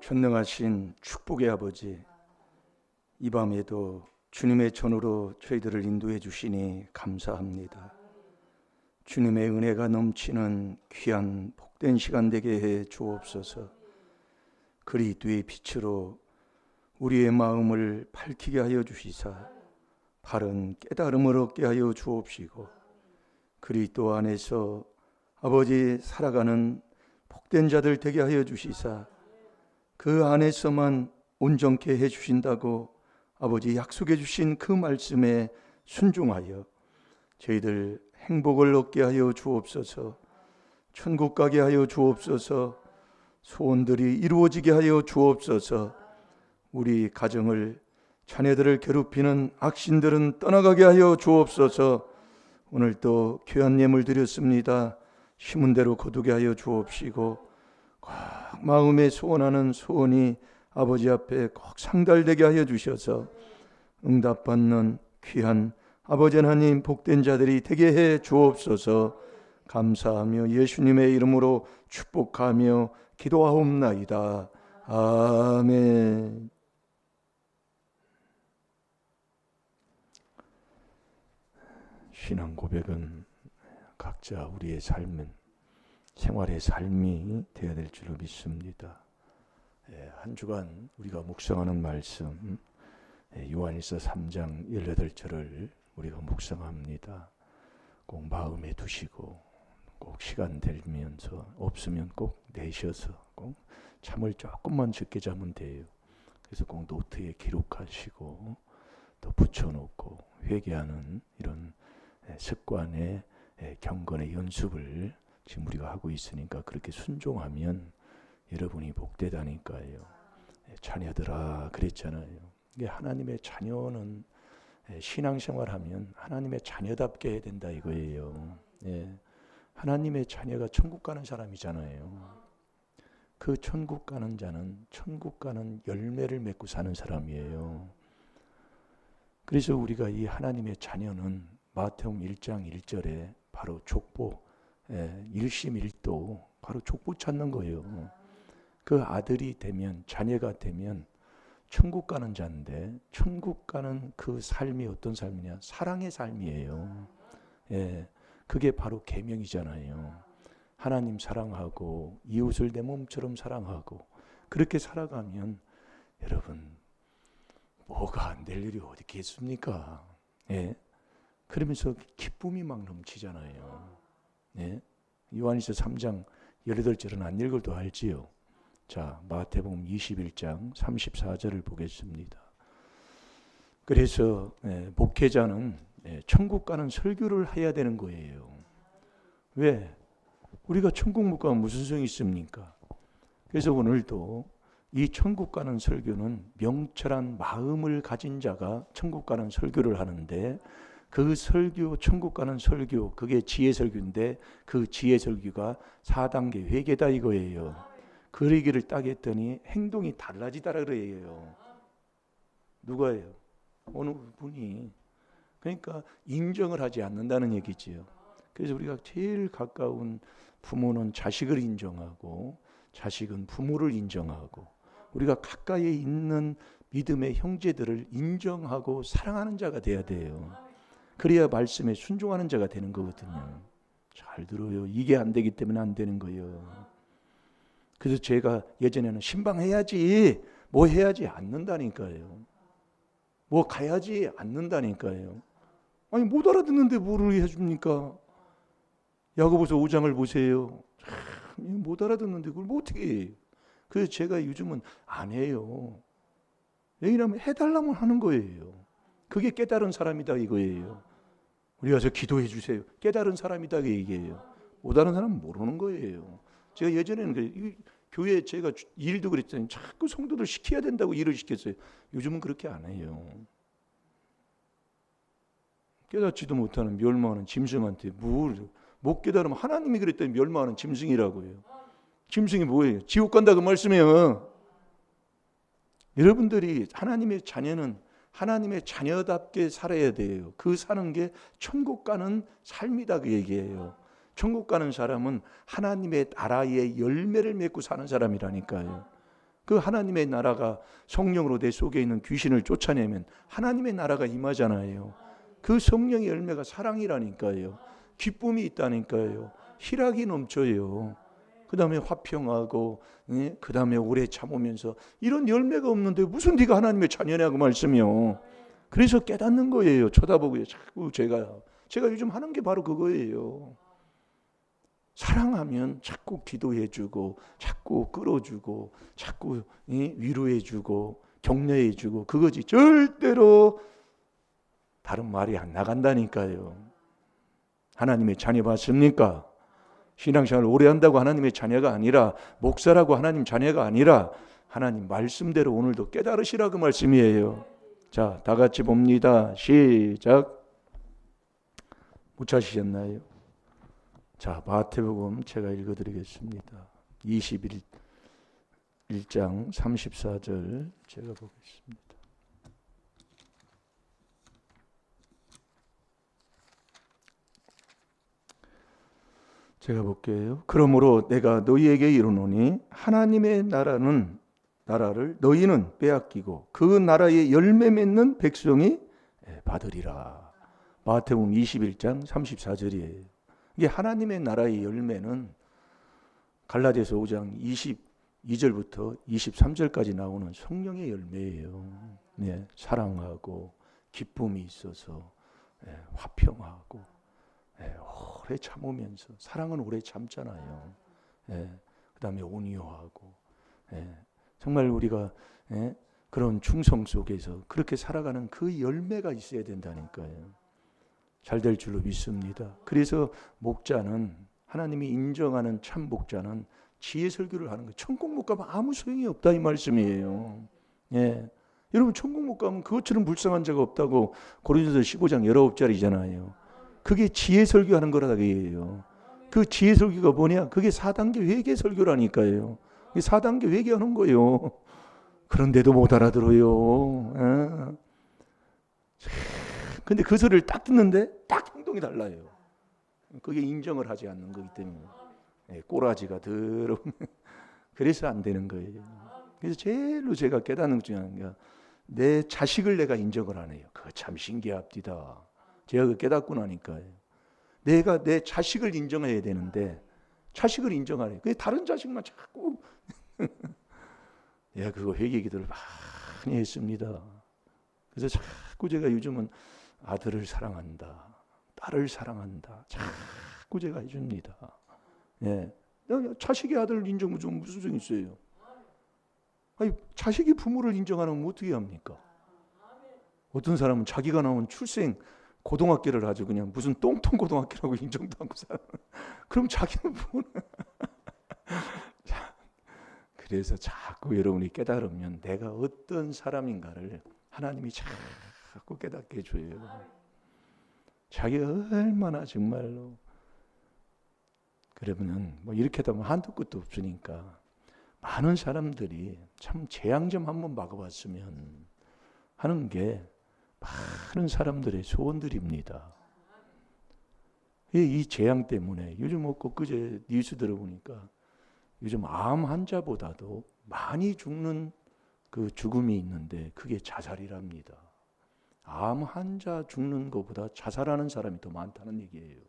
전능하신 축복의 아버지, 이 밤에도 주님의 전으로 저희들을 인도해 주시니 감사합니다. 주님의 은혜가 넘치는 귀한 복된 시간 되게 해 주옵소서. 그리스도의 빛으로 우리의 마음을 밝히게 하여 주시사 바른 깨달음을 얻게 하여 주옵시고, 그리스도 안에서 아버지 살아가는 복된 자들 되게 하여 주시사 그 안에서만 온전케 해 주신다고 아버지 약속해 주신 그 말씀에 순종하여 저희들 행복을 얻게 하여 주옵소서. 천국 가게 하여 주옵소서. 소원들이 이루어지게 하여 주옵소서. 우리 가정을, 자녀들을 괴롭히는 악신들은 떠나가게 하여 주옵소서. 오늘도 귀한 예물 드렸습니다. 심은 대로 거두게 하여 주옵시고, 꼭 마음에 소원하는 소원이 아버지 앞에 꼭 상달되게 하여 주셔서 응답받는 귀한 아버지 하나님 복된 자들이 되게 해 주옵소서. 감사하며 예수님의 이름으로 축복하며 기도하옵나이다. 아멘. 신앙 고백은 각자 우리의 생활의 삶이 되어야 될 줄로 믿습니다. 한 주간 우리가 묵상하는 말씀, 요한일서 3장 18절을 우리가 묵상합니다. 꼭 마음에 두시고, 꼭 시간 되면서 없으면 꼭 내셔서 꼭 잠을 조금만 적게 자면 돼요. 그래서 꼭 노트에 기록하시고 또 붙여놓고 회개하는 이런 습관의 경건의 연습을 지금 우리가 하고 있으니까 그렇게 순종하면 여러분이 복되다니까요. 자녀들아 그랬잖아요. 이게 하나님의 자녀는 신앙생활하면 하나님의 자녀답게 해야 된다 이거예요. 하나님의 자녀가 천국 가는 사람이잖아요. 그 천국 가는 자는 천국 가는 열매를 맺고 사는 사람이에요. 그래서 우리가 이 하나님의 자녀는 마태복음 1장 1절에 바로 족보, 일심일도 바로 족보 찾는 거예요. 그 아들이 되면, 자녀가 되면 천국 가는 자인데, 천국 가는 그 삶이 어떤 삶이냐? 사랑의 삶이에요. 그게 바로 계명이잖아요. 하나님 사랑하고 이웃을 내 몸처럼 사랑하고 그렇게 살아가면 여러분 뭐가 안 될 일이 어디 있겠습니까? 그러면서 기쁨이 막 넘치잖아요. 요한일서 3장 18절은 안 읽어도 알지요. 자, 마태복음 21장 34절을 보겠습니다. 그래서 목회자는 천국 가는 설교를 해야 되는 거예요. 왜? 우리가 천국 못 가면 무슨 소용이 있습니까? 그래서 오늘도 이 천국 가는 설교는 명철한 마음을 가진 자가 천국 가는 설교를 하는데, 그 설교, 천국 가는 설교, 그게 지혜 설교인데 그 지혜 설교가 4단계 회개다 이거예요. 그 얘기를 딱 했더니 행동이 달라지더라 그래요. 누가요? 어느 분이. 그러니까 인정을 하지 않는다는 얘기지요. 그래서 우리가 제일 가까운 부모는 자식을 인정하고, 자식은 부모를 인정하고, 우리가 가까이에 있는 믿음의 형제들을 인정하고 사랑하는 자가 돼야 돼요. 그래야 말씀에 순종하는 자가 되는 거거든요. 잘 들어요. 이게 안 되기 때문에 안 되는 거예요. 그래서 제가 예전에는 신방해야지, 뭐 해야지 않는다니까요. 뭐 가야지 않는다니까요. 아니 못 알아듣는데 뭐를 해줍니까? 야고보서 5장을 보세요. 못 알아듣는데 그걸 뭐 어떻게 해요? 그래서 제가 요즘은 안 해요. 왜냐하면 해달라면 하는 거예요. 그게 깨달은 사람이다 이거예요. 우리 가서 기도해 주세요. 깨달은 사람이다 그 얘기예요. 못 아는 사람은 모르는 거예요. 제가 예전에는 교회에 제가 일도 그랬더니 자꾸 성도들 시켜야 된다고 일을 시켰어요. 요즘은 그렇게 안 해요. 깨닫지도 못하는 멸망하는 짐승한테 못 깨달으면 하나님이 그랬더니 멸망하는 짐승이라고요. 짐승이 뭐예요? 지옥 간다 그 말씀이에요. 여러분들이 하나님의 자녀는 하나님의 자녀답게 살아야 돼요. 그 사는 게 천국 가는 삶이다 그 얘기예요. 천국 가는 사람은 하나님의 나라의 열매를 맺고 사는 사람이라니까요. 그 하나님의 나라가 성령으로 내 속에 있는 귀신을 쫓아내면 하나님의 나라가 임하잖아요. 그 성령의 열매가 사랑이라니까요. 기쁨이 있다니까요. 희락이 넘쳐요. 그 다음에 화평하고, 그 다음에 오래 참으면서, 이런 열매가 없는데 무슨 네가 하나님의 자녀냐고 말씀이요. 그래서 깨닫는 거예요. 쳐다보고요. 자꾸 제가 요즘 하는 게 바로 그거예요. 사랑하면 자꾸 기도해주고, 자꾸 끌어주고, 자꾸 위로해주고, 격려해주고, 그거지. 절대로 다른 말이 안 나간다니까요. 하나님의 자녀 맞습니까? 신앙생활을 오래 한다고 하나님의 자녀가 아니라, 목사라고 하나님 자녀가 아니라 하나님 말씀대로 오늘도 깨달으시라 그 말씀이에요. 자, 다 같이 봅니다. 시작. 못 찾으셨나요? 자, 마태복음 제가 읽어드리겠습니다. 21장 34절 제가 보겠습니다. 제가 볼게요. 그러므로 내가 너희에게 이르노니 하나님의 나라를 너희는 빼앗기고 그 나라의 열매 맺는 백성이 받으리라. 마태복음 21장 34절이에요. 이게 하나님의 나라의 열매는 갈라디아서 5장 22절부터 23절까지 나오는 성령의 열매예요. 네, 사랑하고 기쁨이 있어서 화평하고 오래 참으면서, 사랑은 오래 참잖아요. 그 다음에 온유하고, 정말 우리가 그런 충성 속에서 그렇게 살아가는 그 열매가 있어야 된다니까요. 잘 될 줄로 믿습니다. 그래서 목자는, 하나님이 인정하는 참 목자는 지혜 설교를 하는 거예요. 천국 못 가면 아무 소용이 없다 이 말씀이에요. 여러분 천국 못 가면 그것처럼 불쌍한 자가 없다고 고린도서 15장 19절이잖아요. 그게 지혜 설교하는 거라고요. 그 지혜 설교가 뭐냐? 그게 4단계 회개 설교라니까요. 4단계 회개하는 거예요. 그런데도 못 알아들어요. 근데 그 소리를 딱 듣는데 딱 행동이 달라요. 그게 인정을 하지 않는 거기 때문에 꼬라지가 더러운 그래서 안 되는 거예요. 그래서 제일로 제가 깨닫는 것 중에 하나가 내 자식을 내가 인정을 안 해요. 그거 참 신기합니다. 제가 그 깨닫고 나니까요. 내가 내 자식을 인정해야 되는데 자식을 인정 안 해요. 다른 자식만 자꾸 내가 그거 회개기도를 많이 했습니다. 그래서 자꾸 제가 요즘은 아들을 사랑한다, 딸을 사랑한다, 자꾸 제가 해줍니다. 자식이 아들을 인정 좀 무슨 소용이 있어요? 아니, 자식이 부모를 인정하면 어떻게 합니까? 어떤 사람은 자기가 나온 출생 고등학교를 아주 그냥 무슨 똥통 고등학교라고 인정도 하고 살아. 그럼 자기는 부모는 그래서 자꾸 여러분이 깨달으면 내가 어떤 사람인가를 하나님이 자꾸 깨닫게 해줘요. 자기가 얼마나 정말로 그러면은 뭐 이렇게 하다 보면 한도 끝도 없으니까 많은 사람들이 참 재앙 좀 한번 막아봤으면 하는 게 많은 사람들의 소원들입니다. 이 재앙 때문에 요즘 그제 뉴스 들어보니까 요즘 암 환자보다도 많이 죽는 그 죽음이 있는데 그게 자살이랍니다. 암 환자 죽는 것보다 자살하는 사람이 더 많다는 얘기예요.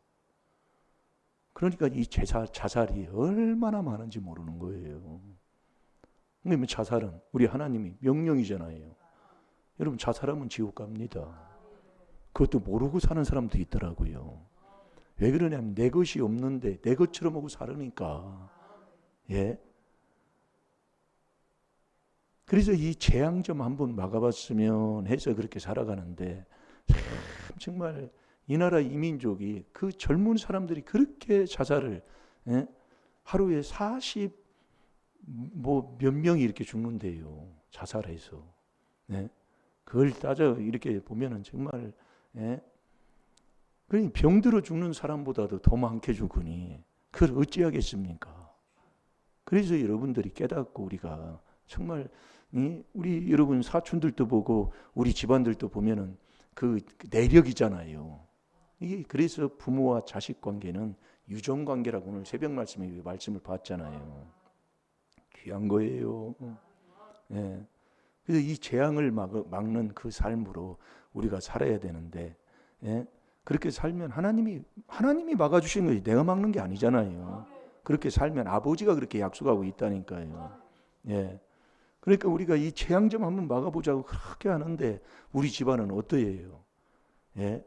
그러니까 이 자살이 얼마나 많은지 모르는 거예요. 그러면 자살은 우리 하나님이 명령이잖아요. 여러분 자살하면 지옥 갑니다. 그것도 모르고 사는 사람도 있더라고요. 왜 그러냐면 내 것이 없는데 내 것처럼 하고 살으니까. 그래서 이 재앙 좀 한번 막아봤으면 해서 그렇게 살아가는데 정말 이 나라 이민족이 그 젊은 사람들이 그렇게 자살을 하루에 40 몇 명이 이렇게 죽는데요. 자살해서. 그걸 따져 이렇게 보면은 정말 그러니 병들어 죽는 사람보다도 더 많게 죽으니 그걸 어찌하겠습니까? 그래서 여러분들이 깨닫고 우리가 정말 우리 여러분 사촌들도 보고 우리 집안들도 보면은 그 내력이잖아요. 이게 그래서 부모와 자식 관계는 유전 관계라고 오늘 새벽 말씀을 봤잖아요. 귀한 거예요. 예. 그래서 이 재앙을 막는 그 삶으로 우리가 살아야 되는데, 예? 그렇게 살면 하나님이 막아주신 거지 내가 막는 게 아니잖아요. 그렇게 살면 아버지가 그렇게 약속하고 있다니까요. 예. 그러니까 우리가 이 재앙 좀 한번 막아보자고 그렇게 하는데 우리 집안은 어떠해요? 예?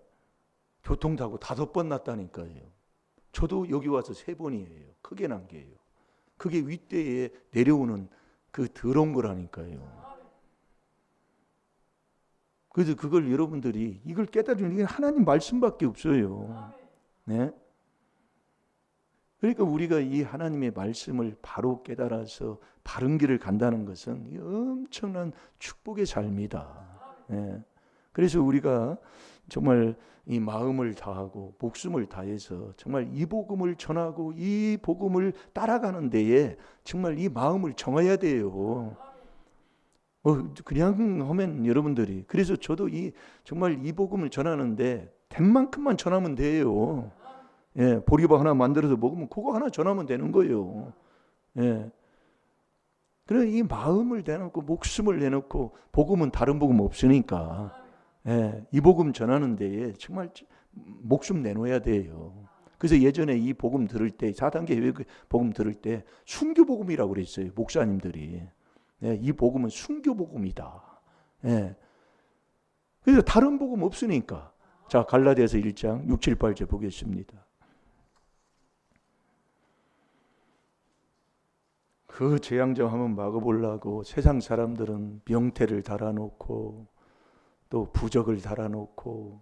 교통 사고 5번 났다니까요. 저도 여기 와서 3번이에요. 크게 난 게요. 그게 윗대에 내려오는 그 더러운 거라니까요. 그래서 그걸 여러분들이 이걸 깨달으면 이게 하나님 말씀밖에 없어요. 네? 그러니까 우리가 이 하나님의 말씀을 바로 깨달아서 바른 길을 간다는 것은 엄청난 축복의 삶이다. 네. 그래서 우리가 정말 이 마음을 다하고 목숨을 다해서 정말 이 복음을 전하고 이 복음을 따라가는 데에 정말 이 마음을 정해야 돼요. 그냥 하면 여러분들이 그래서 저도 정말 이 복음을 전하는데 된 만큼만 전하면 돼요. 예, 보리밥 하나 만들어서 먹으면 그거 하나 전하면 되는 거예요. 예. 그래 이 마음을 내놓고 목숨을 내놓고 복음은 다른 복음 없으니까 예, 이 복음 전하는 데에 정말 목숨 내놓아야 돼요. 그래서 예전에 이 복음 들을 때 4단계 복음 들을 때 순교 복음이라고 그랬어요. 목사님들이. 예, 이 복음은 순교 복음이다. 예. 그래서 다른 복음 없으니까. 자, 갈라디아서 1장 6, 7, 8절 보겠습니다. 그 재앙점 한번 막아보려고 세상 사람들은 명태를 달아놓고 또 부적을 달아놓고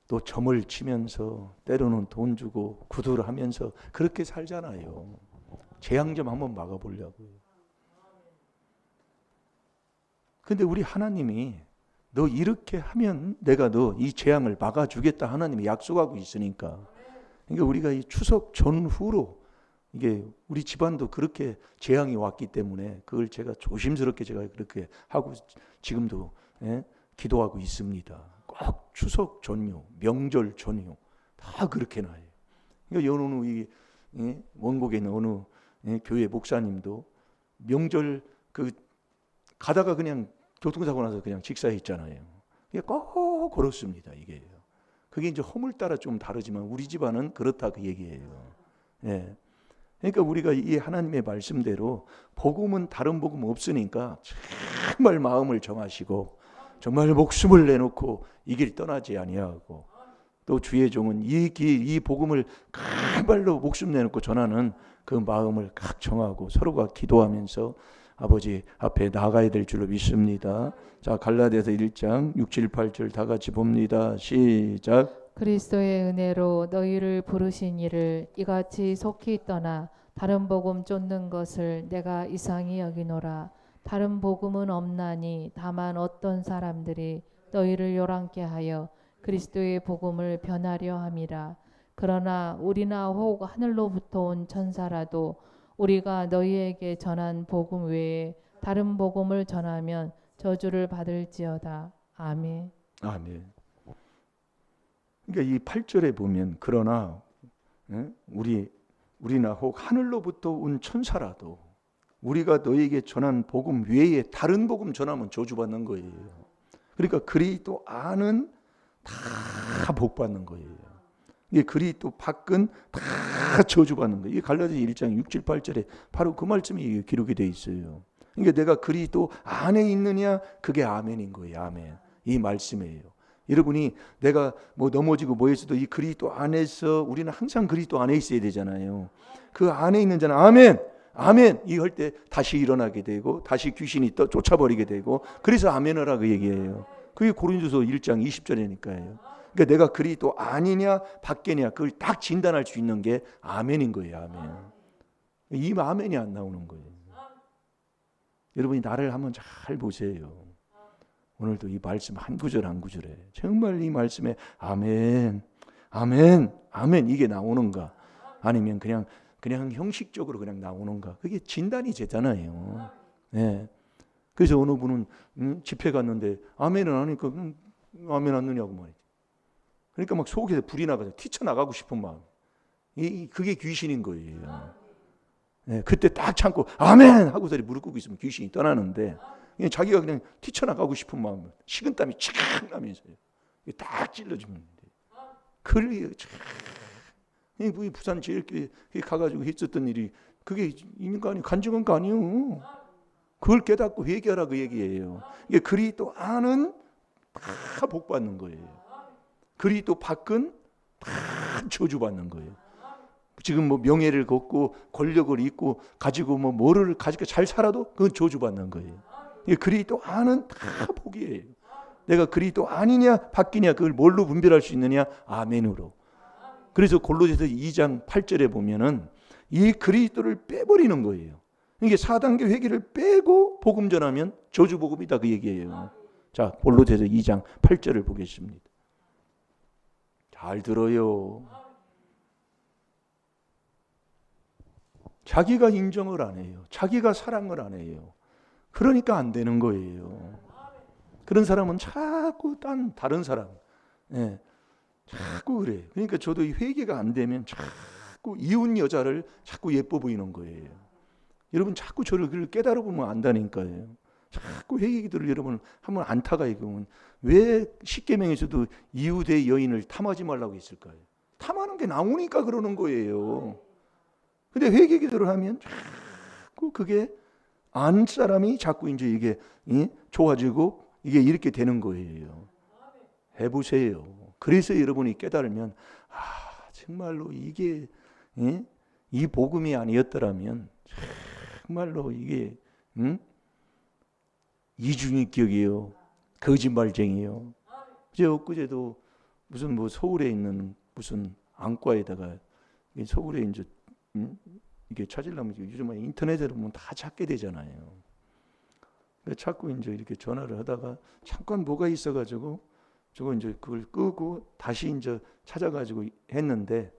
또 점을 치면서 때로는 돈 주고 구두를 하면서 그렇게 살잖아요. 재앙점 한번 막아보려고요. 근데 우리 하나님이 너 이렇게 하면 내가 너 이 재앙을 막아주겠다 하나님이 약속하고 있으니까. 그러니까 우리가 이 추석 전후로 이게 우리 집안도 그렇게 재앙이 왔기 때문에 그걸 제가 조심스럽게 제가 그렇게 하고 지금도 기도하고 있습니다. 꼭 추석 전후, 명절 전후 다 그렇게 나요. 그러니까 어느 원곡에 있는 어느 교회 목사님도 명절 가다가 그냥 교통사고 나서 그냥 직사했잖아요. 이게 꼭 그렇습니다. 이게 그게 이제 허물 따라 좀 다르지만 우리 집안은 그렇다 그 얘기예요. 예. 그러니까 우리가 이 하나님의 말씀대로 복음은 다른 복음 없으니까 정말 마음을 정하시고 정말 목숨을 내놓고 이 길 떠나지 아니하고 또 주의 종은 이 복음을 정말로 목숨 내놓고 전하는 그 마음을 각 정하고 서로가 기도하면서 아버지 앞에 나가야 될 줄로 믿습니다. 자, 갈라디아서 1장 6, 7, 8절 다 같이 봅니다. 시작. 그리스도의 은혜로 너희를 부르신 이를 이같이 속히 떠나 다른 복음 쫓는 것을 내가 이상히 여기노라. 다른 복음은 없나니 다만 어떤 사람들이 너희를 요란케 하여 그리스도의 복음을 변하려 함이라. 그러나 우리나 혹 하늘로부터 온 천사라도 우리가 너희에게 전한 복음 외에 다른 복음을 전하면 저주를 받을지어다. 아멘. 아멘. 그러니까 이 8절에 보면 그러나 우리나 혹 하늘로부터 온 천사라도 우리가 너희에게 전한 복음 외에 다른 복음 전하면 저주받는 거예요. 그러니까 그리스도 안은 다 복받는 거예요. 이게 그리스도 밖은 다 저주받는 거예요. 이게 갈라디아 1장 6, 7, 8절에 바로 그 말씀이 기록이 되어 있어요. 그러니까 내가 그리스도 안에 있느냐 그게 아멘인 거예요. 아멘. 이 말씀이에요. 여러분이 내가 뭐 넘어지고 뭐 했어도 이 그리스도 안에서 우리는 항상 그리스도 안에 있어야 되잖아요. 그 안에 있는 자는 아멘, 아멘 이 할 때 다시 일어나게 되고 다시 귀신이 쫓아버리게 되고 그래서 아멘을 하고 얘기해요. 그게 고린도서 1장 20절이니까요. 그러니까 내가 그리스도 아니냐 밖에냐 그걸 딱 진단할 수 있는 게 아멘인 거예요. 아멘. 이 아멘이 안 나오는 거예요. 여러분이 나를 한번 잘 보세요. 오늘도 이 말씀 한 구절 한 구절에 정말 이 말씀에 아멘, 아멘, 아멘 이게 나오는가? 아니면 그냥 형식적으로 그냥 나오는가? 그게 진단이 되잖아요. 네. 그래서 어느 분은 집회 갔는데 아멘은 안 하니까 아멘 안 넣냐고 말이지. 그러니까 막 속에서 불이 나가서 튀쳐나가고 싶은 마음. 그게 귀신인 거예요. 네. 그때 딱 참고 아멘 하고서 무릎 꿇고 있으면 귀신이 떠나는데 그냥 자기가 그냥 뛰쳐나가고 싶은 마음, 식은땀이 착 나면서요. 딱 찔러주면 돼. 그래요. 이 부산 제일교회 가가지고 했었던 일이 그게 있는 거 아니에요? 간증한 거 아니에요? 그걸 깨닫고 회개하라 그 얘기예요. 이게 그리스도 안은 다 복받는 거예요. 그리스도 밖은 다 저주받는 거예요. 지금 뭐 명예를 걷고 권력을 잊고 가지고 뭐 뭐를 가지고 잘 살아도 그건 저주받는 거예요. 이게 그리스도 안은 다 복이에요. 내가 그리스도 아니냐 바뀌냐 그걸 뭘로 분별할 수 있느냐? 아멘으로. 그래서 골로새서 2장 8절에 보면은 이 그리스도를 빼버리는 거예요. 이게 4단계 회개를 빼고 복음 전하면 저주 복음이다 그 얘기예요. 자, 골로새서 2장 8절을 보겠습니다. 잘 들어요. 자기가 인정을 안 해요. 자기가 사랑을 안 해요. 그러니까 안 되는 거예요. 그런 사람은 자꾸 다른 사람, 예, 자꾸 그래요. 그러니까 저도 이 회개가 안 되면 자꾸 이웃 여자를 자꾸 예뻐 보이는 거예요. 여러분 자꾸 저를 그걸 깨달아 보면 안다니까요. 자꾸 회개 기도를 여러분 한번 안타가 이거면 왜 십계명에서도 이웃의 여인을 탐하지 말라고 했을까요? 탐하는 게 나오니까 그러는 거예요. 근데 회개 기도를 하면 자꾸 그게 안 사람이 자꾸 이제 이게 좋아지고 이게 이렇게 되는 거예요. 해보세요. 그래서 여러분이 깨달으면 정말로 이게 이 복음이 아니었더라면 정말로 이게 이중인격이요, 거짓말쟁이요. 엊그제도 무슨 뭐 서울에 있는 무슨 안과에다가 서울에 이제 이게 찾으려면 요즘에 인터넷에 보면 다 찾게 되잖아요. 자꾸 이제 이렇게 전화를 하다가 잠깐 뭐가 있어가지고 저거 이제 그걸 끄고 다시 이제 찾아가지고 했는데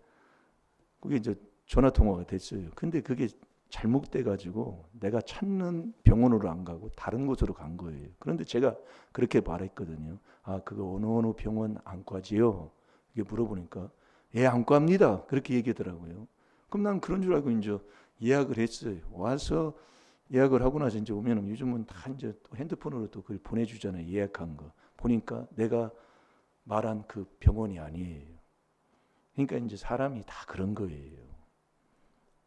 그게 이제 전화 통화가 됐어요. 근데 그게 잘못돼가지고 내가 찾는 병원으로 안 가고 다른 곳으로 간 거예요. 그런데 제가 그렇게 말했거든요. 그거 어느 병원 안과지요? 이게 물어보니까 예, 안과입니다. 그렇게 얘기하더라고요. 그럼 난 그런 줄 알고 이제 예약을 했어요. 와서 예약을 하고 나서 이제 오면은 요즘은 다 이제 또 핸드폰으로 또 그걸 보내주잖아요. 예약한 거. 보니까 내가 말한 그 병원이 아니에요. 그러니까 이제 사람이 다 그런 거예요.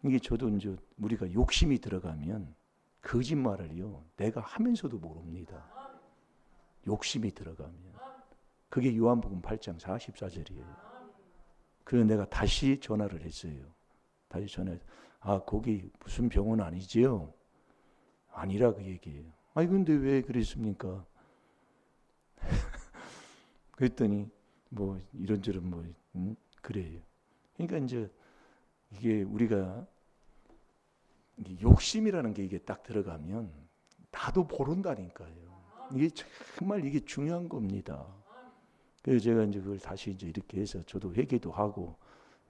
이게 저도 이제 우리가 욕심이 들어가면 거짓말을요, 내가 하면서도 모릅니다. 욕심이 들어가면. 그게 요한복음 8장 44절이에요. 그래서 내가 다시 전화를 했어요. 다시 전화해서 거기 무슨 병원 아니지요? 아니라 그 얘기예요. 근데 왜 그랬습니까? 그랬더니 뭐 이런저런 뭐 그래요. 그러니까 이제 이게 우리가 욕심이라는 게 이게 딱 들어가면 나도 모른다니까요. 이게 정말 이게 중요한 겁니다. 그래서 제가 이제 그걸 다시 이제 이렇게 해서 저도 회개도 하고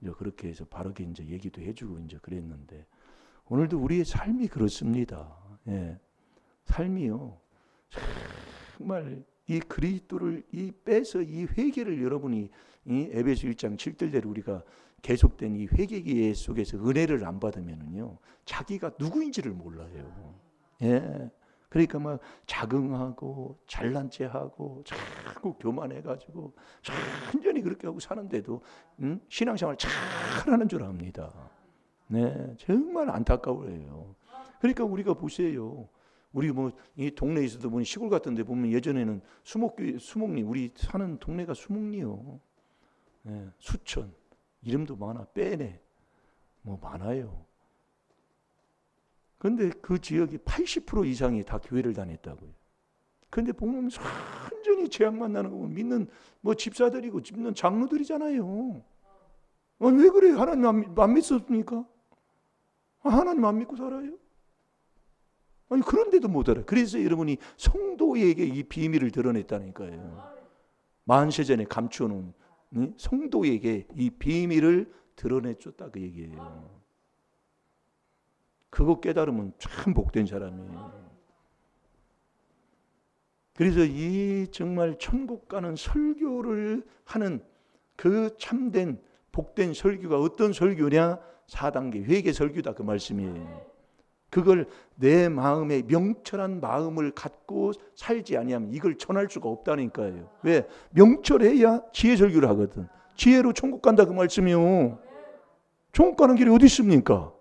이제 그렇게 해서 바르게 이제 얘기도 해주고 이제 그랬는데 오늘도 우리의 삶이 그렇습니다. 예, 삶이요. 정말 이 그리스도를 빼서 이 회개를 여러분이 이 에베소 1장 7절대로 우리가 계속된 이 회개기회 속에서 은혜를 안 받으면은요 자기가 누구인지를 몰라요. 예, 그러니까 막 자긍하고 잘난 체하고 자꾸 교만해가지고 완전히 그렇게 하고 사는데도 신앙생활 잘하는 줄 압니다. 네, 정말 안타까워요. 그러니까 우리가 보세요. 우리 뭐 이 동네에서도 보면 시골 같은데 보면 예전에는 수목리 우리 사는 동네가 수목리요. 네, 수천 이름도 많아 빼네 뭐 많아요. 그런데 그 지역이 80% 이상이 다 교회를 다녔다고요. 그런데 보면 완전히 재앙 만나는 거 보면 믿는 뭐 집사들이고 믿는 장로들이잖아요. 왜 그래요? 하나님 안 믿었습니까? 하나님 안 믿고 살아요? 그런데도 못 알아요. 그래서 여러분이 성도에게 이 비밀을 드러냈다니까요. 만세전에 감추어놓은 성도에게 이 비밀을 드러내줬다 그 얘기예요. 그거 깨달으면 참 복된 사람이에요. 그래서 이 정말 천국 가는 설교를 하는 그 참된 복된 설교가 어떤 설교냐? 4단계 회개 설교다 그 말씀이에요. 그걸 내 마음에 명철한 마음을 갖고 살지 아니하면 이걸 전할 수가 없다니까요. 왜? 명철해야 지혜 설교를 하거든. 지혜로 천국 간다 그 말씀이요. 천국 가는 길이 어디 있습니까?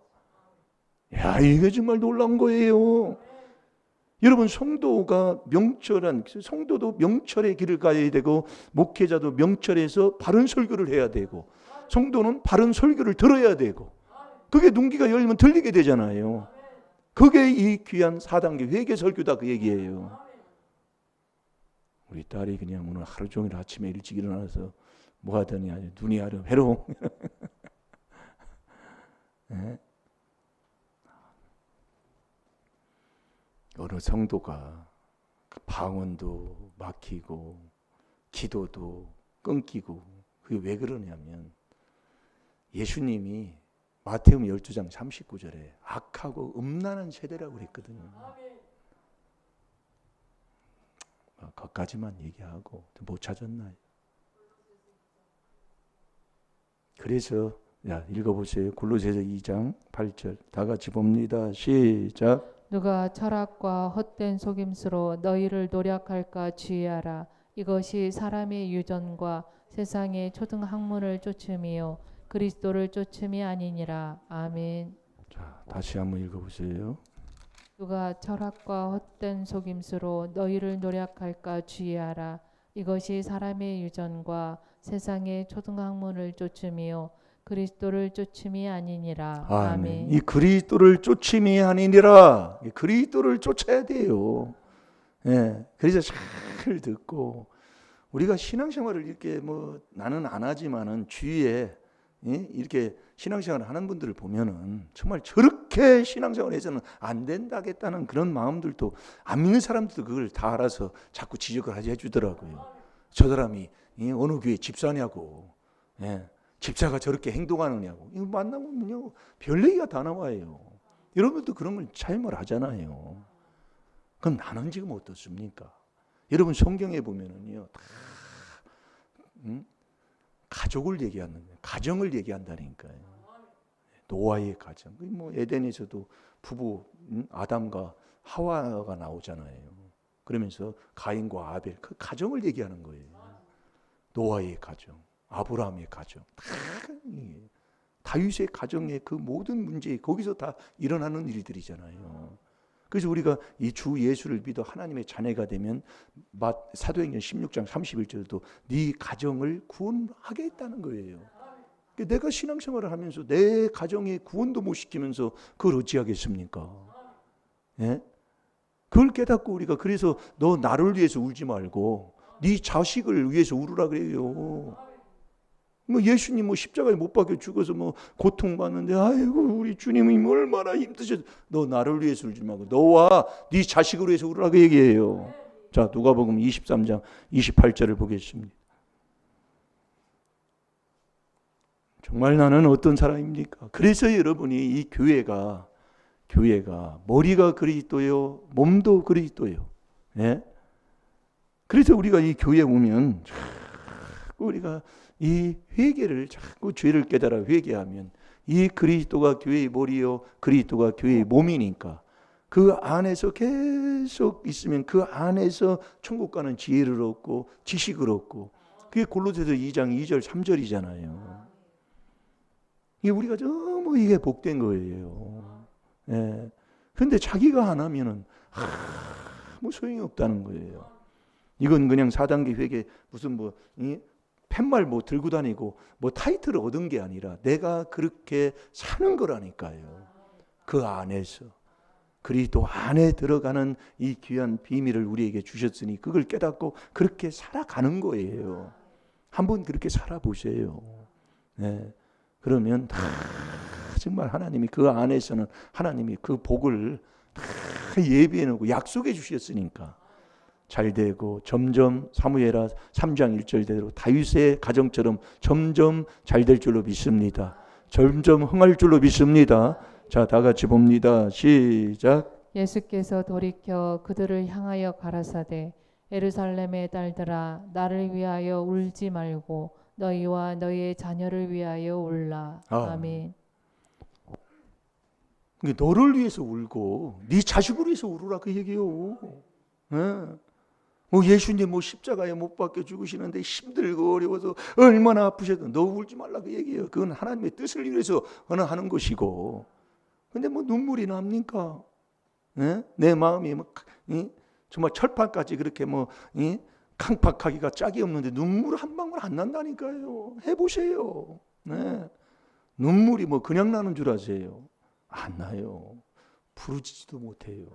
야, 이게 정말 놀라운 거예요. 여러분, 성도도 명철의 길을 가야 되고, 목회자도 명철해서 바른 설교를 해야 되고, 성도는 바른 설교를 들어야 되고, 그게 눈기가 열리면 들리게 되잖아요. 그게 이 귀한 4단계 회개 설교다 그 얘기예요. 우리 딸이 그냥 오늘 하루 종일 아침에 일찍 일어나서 뭐 하더니 아주 눈이 아주 회로워. 네? 어느 성도가 방언도 막히고 기도도 끊기고 그게 왜 그러냐면 예수님이 마태복음 12장 39절에 악하고 음란한 세대라고 그랬거든요. 거기까지만 얘기하고 못 찾았나요? 그래서 읽어보세요. 골로새서 2장 8절 다 같이 봅니다. 시작. 누가 철학과 헛된 속임수로 너희를 노략할까 주의하라. 이것이 사람의 유전과 세상의 초등학문을 쫓음이요 그리스도를 쫓음이 아니니라. 아멘. 자, 다시 한번 읽어보세요. 누가 철학과 헛된 속임수로 너희를 노략할까 주의하라. 이것이 사람의 유전과 세상의 초등학문을 쫓음이요 그리스도를 쫓음이 아니니라. 아멘. 이 그리스도를 쫓음이 아니니라. 이 그리스도를 쫓아야 돼요. 예, 그래서 잘 듣고 우리가 신앙생활을 이렇게 뭐 나는 안 하지만은 주위에 이렇게 신앙생활을 하는 분들을 보면은 정말 저렇게 신앙생활에서는 안 된다겠다는 그런 마음들도 안 믿는 사람들도 그걸 다 알아서 자꾸 지적을 해주더라고요. 저 사람이 어느 교회 집사냐고, 집사가 저렇게 행동하느냐고. 이거 만나보면요 별 얘기가 다 나와요. 여러분도 그런 걸 잘못 하잖아요. 그럼 나는 지금 어떻습니까? 여러분 성경에 보면은요 다 가족을 얘기하는 거예요. 가정을 얘기한다니까요. 노아의 가정. 뭐 에덴에서도 부부 아담과 하와가 나오잖아요. 그러면서 가인과 아벨 그 가정을 얘기하는 거예요. 노아의 가정, 아브라함의 가정, 다윗의 가정의 그 모든 문제 거기서 다 일어나는 일들이잖아요. 그래서 우리가 이 주 예수를 믿어 하나님의 자녀가 되면 사도행전 16장 31절도 네 가정을 구원하겠다는 거예요. 내가 신앙생활을 하면서 내 가정의 구원도 못 시키면서 그걸 어찌하겠습니까? 예? 그걸 깨닫고 우리가 그래서 너 나를 위해서 울지 말고 네 자식을 위해서 울으라 그래요. 뭐 예수님 뭐 십자가에 못 박혀 죽어서 뭐 고통받는데 아이고 우리 주님이 얼마나 힘드셔. 너 나를 위해서 울지 말고 너와 네 자식을 위해서 울으라고 얘기해요. 자, 누가복음 23장 28절을 보겠습니다. 정말 나는 어떤 사람입니까? 그래서 여러분이 이 교회가 머리가 그리스도요, 몸도 그리스도요. 예? 그래서 우리가 이 교회에 오면 우리가 이 회개를 자꾸 죄를 깨달아 회개하면 이 그리스도가 교회의 머리요 그리스도가 교회의 몸이니까 그 안에서 계속 있으면 그 안에서 천국 가는 지혜를 얻고 지식을 얻고 그게 골로새서 2장 2절 3절이잖아요. 이게 우리가 너무 이게 복된 거예요. 예. 근데 자기가 안 하면은 아무 소용이 없다는 거예요. 이건 그냥 4단계 회개 무슨 팻말 들고 다니고 타이틀을 얻은 게 아니라 내가 그렇게 사는 거라니까요. 그 안에서 그리스도 안에 들어가는 이 귀한 비밀을 우리에게 주셨으니 그걸 깨닫고 그렇게 살아가는 거예요. 한번 그렇게 살아보세요. 네. 그러면 다 정말 하나님이 그 안에서는 하나님이 그 복을 다 예비해 놓고 약속해 주셨으니까 잘 되고 점점 사무엘하 3장 1절대로 다윗의 가정처럼 점점 잘 될 줄로 믿습니다. 점점 흥할 줄로 믿습니다. 자, 다 같이 봅니다. 시작. 예수께서 돌이켜 그들을 향하여 가라사대 예루살렘의 딸들아 나를 위하여 울지 말고 너희와 너희의 자녀를 위하여 울라. 아멘. 그러니까 너를 위해서 울고 네 자식을 위해서 울으라 그 얘기요. 예. 뭐 예수님 뭐 십자가에 못 박혀 죽으시는데 힘들고 어려워서 얼마나 아프셔도 너 울지 말라 그 얘기예요. 그건 하나님의 뜻을 위해서 하는 것이고. 근데 뭐 눈물이 납니까? 예? 내 마음이 뭐 정말 철판까지 그렇게 뭐 강팍하기가 짝이 없는데 눈물 한 방울 안 난다니까요. 해보세요. 네. 눈물이 뭐 그냥 나는 줄 아세요? 안 나요. 부르지도 못해요.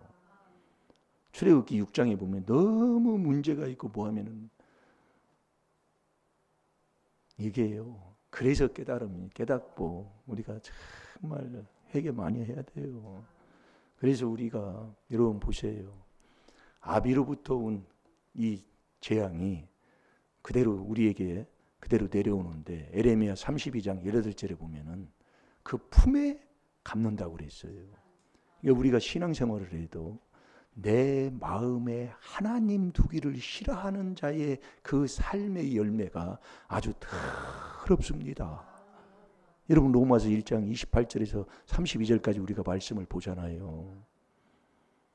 출애굽기 6장에 보면 너무 문제가 있고 뭐하면은 이게요. 그래서 깨닫고 우리가 정말 회개 많이 해야 돼요. 그래서 우리가 여러분 보세요. 아비로부터 온 이 재앙이 그대로 우리에게 그대로 내려오는데 에레미야 32장 18절에 보면은 그 품에 갚는다고 그랬어요. 그러니까 우리가 신앙생활을 해도 내 마음에 하나님 두기를 싫어하는 자의 그 삶의 열매가 아주 더럽습니다. 여러분 로마서 1장 28절에서 32절까지 우리가 말씀을 보잖아요.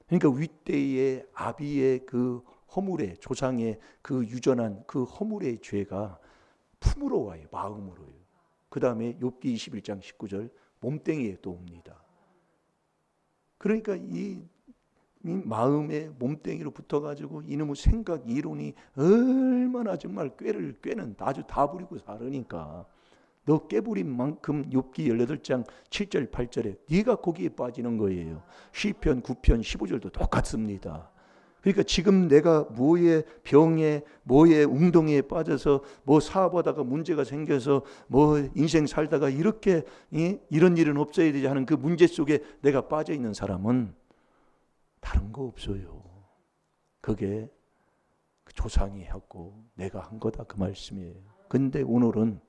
그러니까 윗대의 아비의 그 허물의 조상의 그 유전한 그 허물의 죄가 품으로 와요. 마음으로요. 그 다음에 욥기 21장 19절 몸뚱이에 또 옵니다. 그러니까 이 마음의 몸뚱이로 붙어가지고 이놈의 생각 이론이 얼마나 정말 꾀는 아주 다 부리고 살으니까 너 깨부린 만큼 욥기 18장 7절 8절에 네가 거기에 빠지는 거예요. 시편 9편 15절도 똑같습니다. 그러니까 지금 내가 뭐의 병에 뭐의 웅덩이에 빠져서 뭐 사업하다가 문제가 생겨서 뭐 인생 살다가 이렇게 이런 일은 없어야 되지 하는 그 문제 속에 내가 빠져 있는 사람은 다른 거 없어요. 그게 조상이 했고 내가 한 거다 그 말씀이에요. 근데 오늘은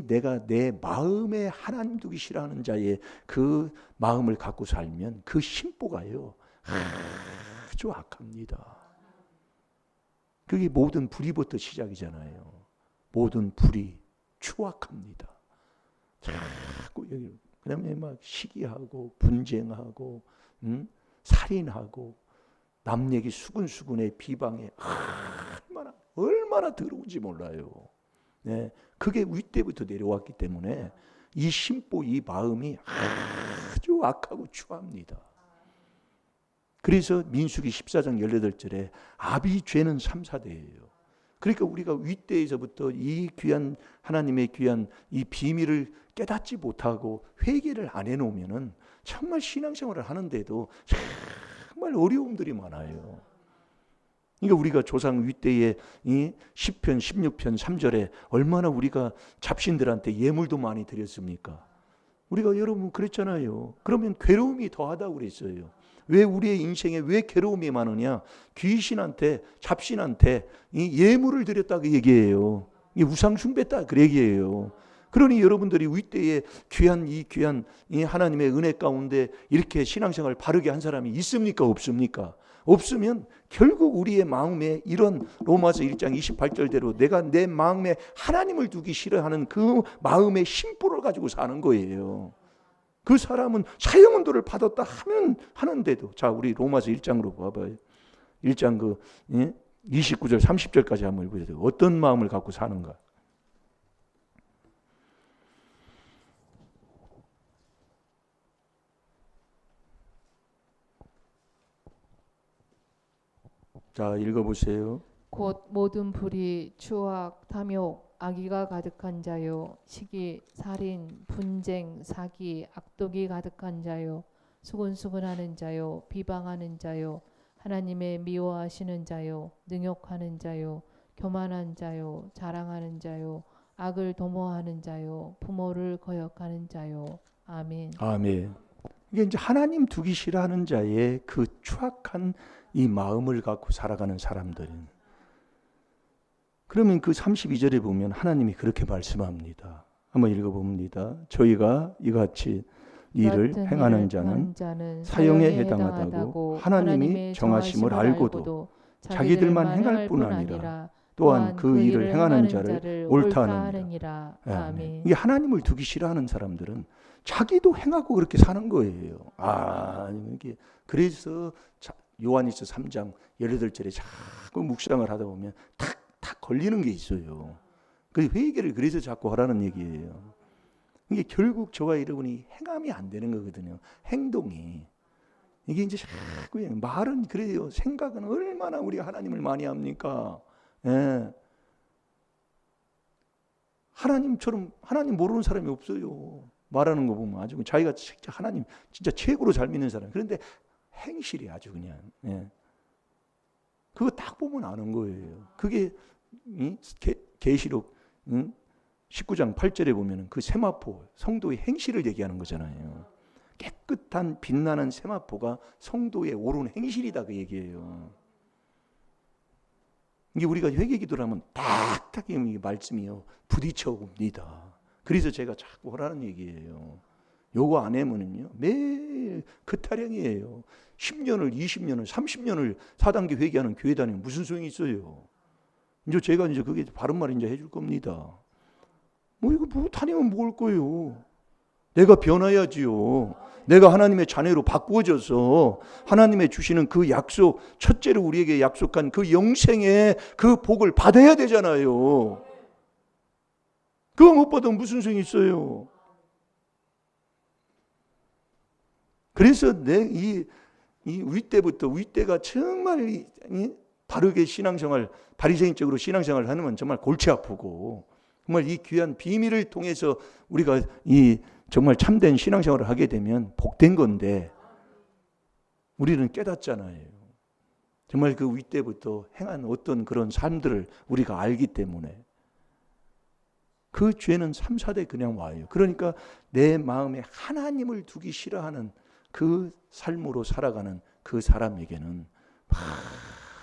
내가 내 마음에 하나님 두기 싫어하는 자의 그 마음을 갖고 살면 그 심보가요 아주 악합니다. 그게 모든 불의부터 시작이잖아요. 모든 불의 추악합니다. 자꾸 여기 그다음에 막 시기하고 분쟁하고 살인하고 남 얘기 수근수근에 비방에 얼마나 더러운지 몰라요. 네, 그게 윗대부터 내려왔기 때문에 이 심보 이 마음이 아주 악하고 추합니다. 그래서 민수기 14장 18절에 아비 죄는 3, 4대예요. 그러니까 우리가 윗대에서부터 이 귀한 하나님의 귀한 이 비밀을 깨닫지 못하고 회개를 안 해놓으면은 정말 신앙생활을 하는데도 정말 어려움들이 많아요. 그러니까 우리가 조상 윗대에 이 10편 16편 3절에 얼마나 우리가 잡신들한테 예물도 많이 드렸습니까? 우리가 여러분 그랬잖아요. 그러면 괴로움이 더하다고 그랬어요. 왜 우리의 인생에 왜 괴로움이 많으냐? 귀신한테 잡신한테 이 예물을 드렸다고 얘기해요. 이 우상 숭배다 그 얘기예요. 그러니 여러분들이 윗대에 귀한 이 하나님의 은혜 가운데 이렇게 신앙생활 바르게 한 사람이 있습니까? 없습니까? 없으면 결국 우리의 마음에 이런 로마서 1장 28절대로 내가 내 마음에 하나님을 두기 싫어하는 그 마음의 심보를 가지고 사는 거예요. 그 사람은 사형운도를 받았다 하는데도 자 우리 로마서 1장으로 봐봐요. 1장 29절 30절까지 한번 읽어보세요. 어떤 마음을 갖고 사는가? 자 읽어보세요. 곧 모든 불의, 추악, 탐욕, 악의가 가득한 자요, 시기, 살인, 분쟁, 사기, 악독이 가득한 자요, 수근수근하는 자요, 비방하는 자요, 하나님의 미워하시는 자요, 능욕하는 자요, 교만한 자요, 자랑하는 자요, 악을 도모하는 자요, 부모를 거역하는 자요. 아멘. 아멘. 이게 이제 하나님 두기 싫어하는 자의 그 추악한 이 마음을 갖고 살아가는 사람들은 그러면 그 32절에 보면 하나님이 그렇게 말씀합니다. 한번 읽어봅니다. 저희가 이같이 일을 행하는 자는 사형에 해당하다고 하나님이 정하심을 알고도 자기들만 행할 뿐 아니라 또한 그 일을 행하는 자를 옳다 하느니라. 하느니라. 예, 아멘. 이게 하나님을 두기 싫어하는 사람들은 자기도 행하고 그렇게 사는 거예요. 이게 그래서 요한일서 3장 18절에 자꾸 묵상을 하다 보면 탁탁 걸리는 게 있어요. 그 회개를 그래서 자꾸 하라는 얘기예요. 이게 결국 저와 여러분이 행함이 안 되는 거거든요. 행동이. 이게 이제 자꾸 말은 그래요. 생각은 얼마나 우리가 하나님을 많이 합니까? 예. 하나님처럼 하나님 모르는 사람이 없어요. 말하는 거 보면 아주 자기가 진짜 하나님 진짜 최고로 잘 믿는 사람. 그런데 행실이 아주 그냥 그거 딱 보면 아는 거예요. 그게 계시록 19장 8절에 보면 그 세마포 성도의 행실을 얘기하는 거잖아요. 깨끗한 빛나는 세마포가 성도의 옳은 행실이다 그 얘기예요. 이게 우리가 회개기도를 하면 딱딱 이 말씀이요 부딪혀 옵니다. 그래서 제가 자꾸 하라는 얘기예요. 요거 안 하면은요 매일 그 타령이에요. 10년을 20년을 30년을 4단계 회개하는 교회 다니면 무슨 소용이 있어요. 이제 제가 이제 그게 바른 말 이제 해줄 겁니다. 뭐 이거 뭐 다니면 먹을 거예요. 내가 변화야지요. 내가 하나님의 자녀로 바꾸어져서 하나님의 주시는 그 약속, 첫째로 우리에게 약속한 그 영생의 그 복을 받아야 되잖아요. 그거 못 받으면 무슨 소용이 있어요. 그래서 이 윗대가 정말 바르게 신앙생활, 바리새인적으로 신앙생활을 하면 정말 골치 아프고 정말 이 귀한 비밀을 통해서 우리가 이 정말 참된 신앙생활을 하게 되면 복된 건데 우리는 깨닫잖아요. 정말 그 윗대부터 행한 어떤 그런 삶들을 우리가 알기 때문에 그 죄는 3, 4대 그냥 와요. 그러니까 내 마음에 하나님을 두기 싫어하는 그 삶으로 살아가는 그 사람에게는